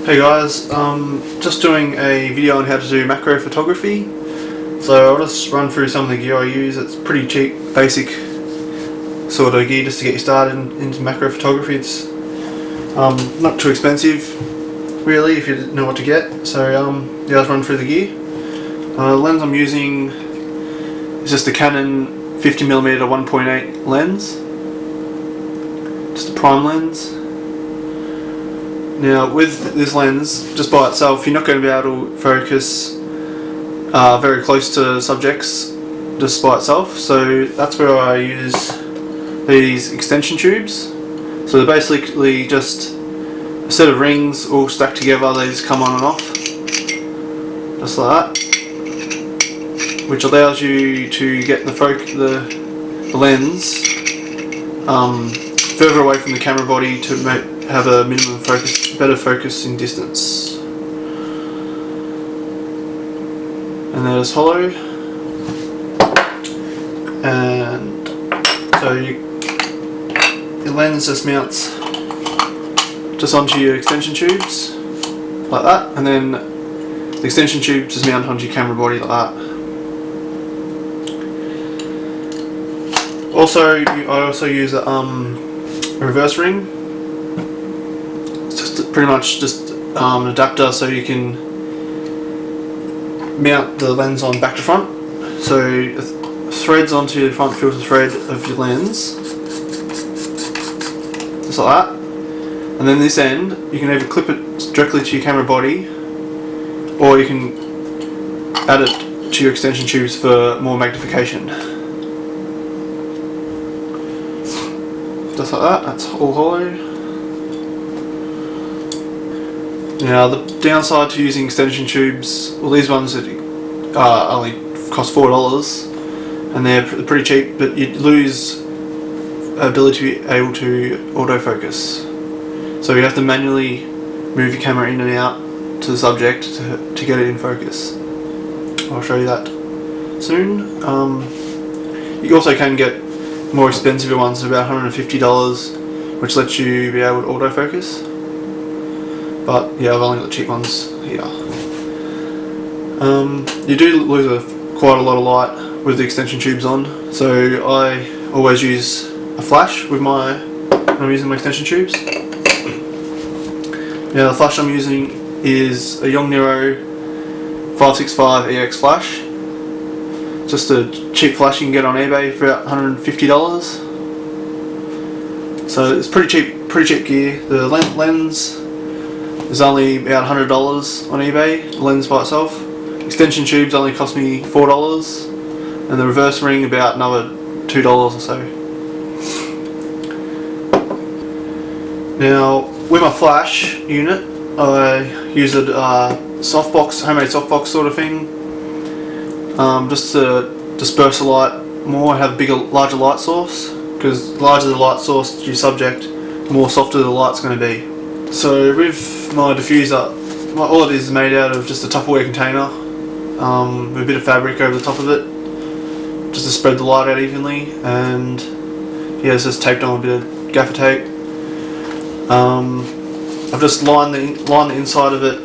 Hey guys, just doing a video on how to do macro photography. So I'll just run through some of the gear I use. It's pretty cheap, basic sort of gear just to get you started into macro photography. It's not too expensive really if you know what to get. So yeah, let's run through the gear. The lens I'm using is just a Canon 50mm 1.8 lens, just a prime lens. Now with this lens, just by itself, you're not going to be able to focus very close to subjects just by itself, so that's where I use these extension tubes. So they're basically just a set of rings all stacked together. They just come on and off, just like that, which allows you to get the lens further away from the camera body to have a minimum focus, better focus in distance. And there's hollow, and so your lens just mounts just onto your extension tubes like that, and then the extension tubes just mount onto your camera body like that. Also, I also use a reverse ring. It's just pretty much just an adapter so you can mount the lens on back to front. So it threads onto the front filter thread of your lens, just like that. And then this end, you can either clip it directly to your camera body, or you can add it to your extension tubes for more magnification. Just like that, that's all hollow. Now the downside to using extension tubes, well, these ones that only cost $4 and they're pretty cheap, but you lose ability to be able to autofocus. So you have to manually move your camera in and out to the subject to get it in focus. I'll show you that soon. You also can get more expensive ones, about $150, which lets you be able to autofocus. But yeah, I've only got cheap ones here. You do lose quite a lot of light with the extension tubes on, so I always use a flash when I'm using my extension tubes. Now the flash I'm using is a yongnuo 565EX flash. Just a cheap flash you can get on eBay for about $150. So it's pretty cheap gear. The lens is only about $100 on eBay, the lens by itself. Extension tubes only cost me $4, and the reverse ring about another $2 or so. Now with my flash unit, I use a homemade softbox sort of thing, just to disperse the light more, have a larger light source, because the larger the light source to your subject, the more softer the light's going to be. So with my diffuser, all it is made out of just a Tupperware container with a bit of fabric over the top of it, just to spread the light out evenly, and yeah, it's just taped on a bit of gaffer tape. I've just lined the inside of it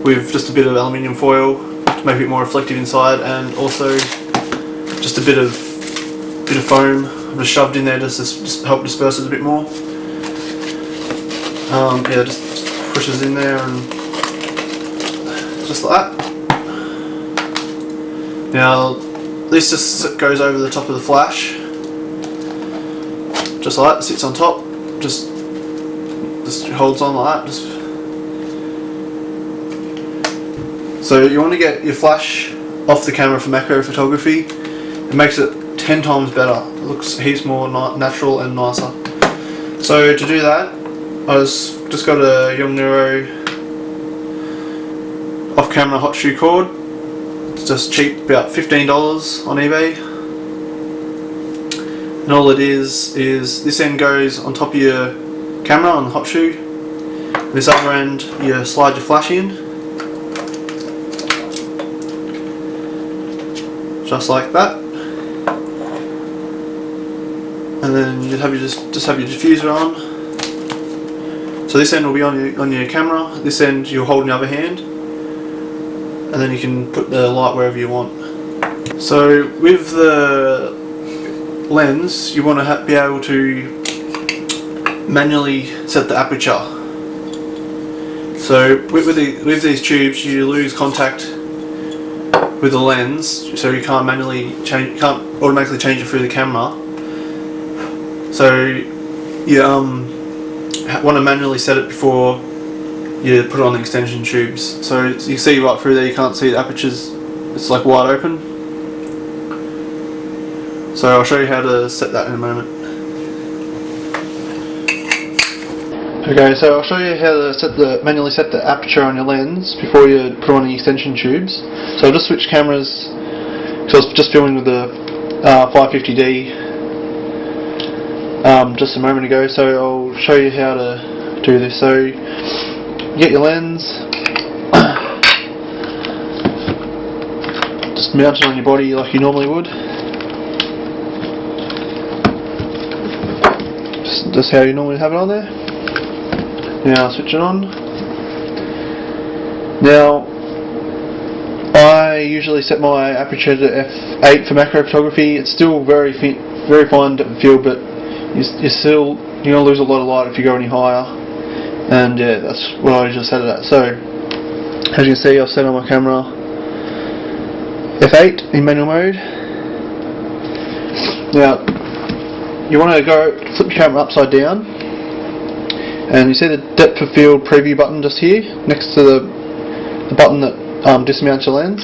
with just a bit of aluminium foil to make it more reflective inside, and also just a bit of foam I've just shoved in there just to help disperse it a bit more. Yeah, just pushes in there and just like that. Now this just goes over the top of the flash, just like that. It sits on top, just holds on like that. So you want to get your flash off the camera for macro photography. It makes it 10 times better. It looks heaps more natural and nicer. So to do that, I just got a yongnuo off-camera hot shoe cord. It's just cheap, about $15 on eBay. And all it is this end goes on top of your camera on the hot shoe. This other end, you slide your flash in, just like that. And then you just have your diffuser on. So this end will be on your camera, this end you'll hold in the other hand, and then you can put the light wherever you want. So with the lens, you want to be able to manually set the aperture. So with these tubes, you lose contact with the lens, so you can't automatically change it through the camera. So you want to manually set it before you put it on the extension tubes. So you see right through there, you can't see the apertures, it's like wide open. So I'll show you how to set that in a moment. Okay, so I'll show you how to manually set the aperture on your lens before you put on the extension tubes. So I'll just switch cameras, because I was just filming with the 550D just a moment ago, so I'll show you how to do this. So you get your lens, just mount it on your body like you normally would. Just how you normally have it on there. Now switch it on. Now I usually set my aperture to f8 for macro photography. It's still very fine depth of field, but you're gonna lose a lot of light if you go any higher. And yeah, that's what I just set it at. So as you can see, I've set on my camera f8 in manual mode. Now you want to flip your camera upside down, and you see the depth of field preview button just here next to the button that dismounts your lens.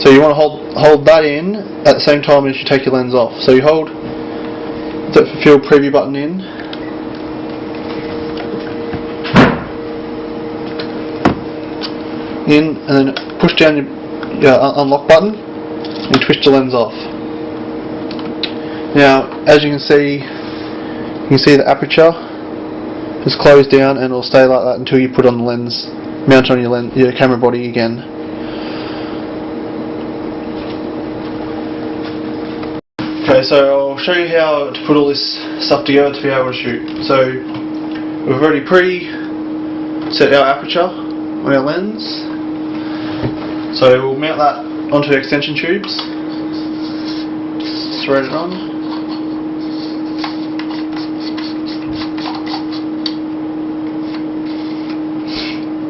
So you want to hold that in at the same time as you take your lens off. So you hold the depth of field preview button in, and then push down your unlock button and twist your lens off. Now, as you can see the aperture is closed down, and it'll stay like that until you put on the lens, mount on your camera body again. Okay, so I'll show you how to put all this stuff together to be able to shoot. So we've already set our aperture on our lens. So we'll mount that onto extension tubes. Just thread it on.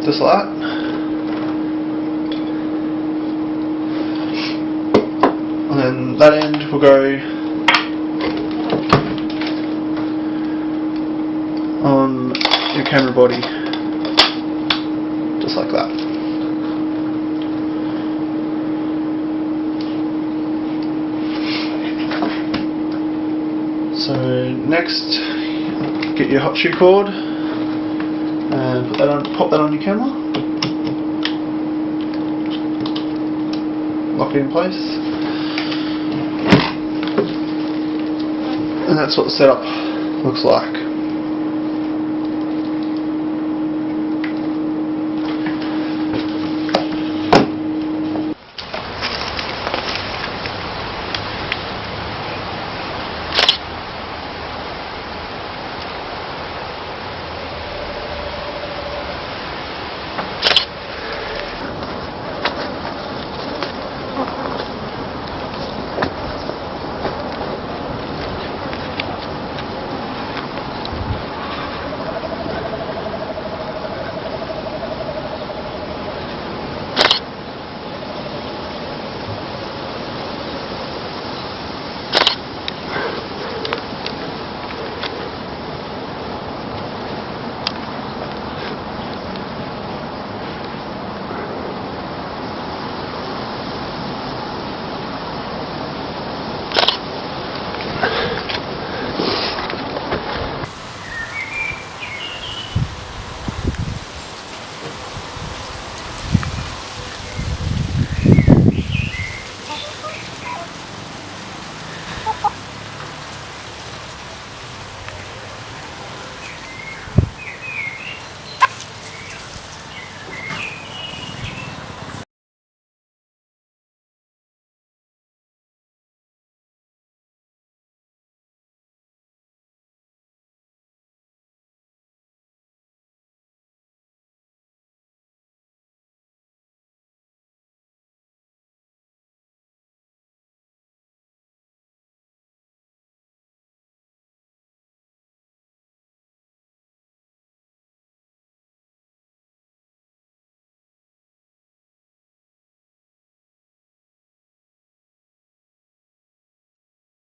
Just like that. And then that end will go on your camera body, just like that. So next, get your hot shoe cord and pop that on your camera. Lock it in place. And that's what the setup looks like.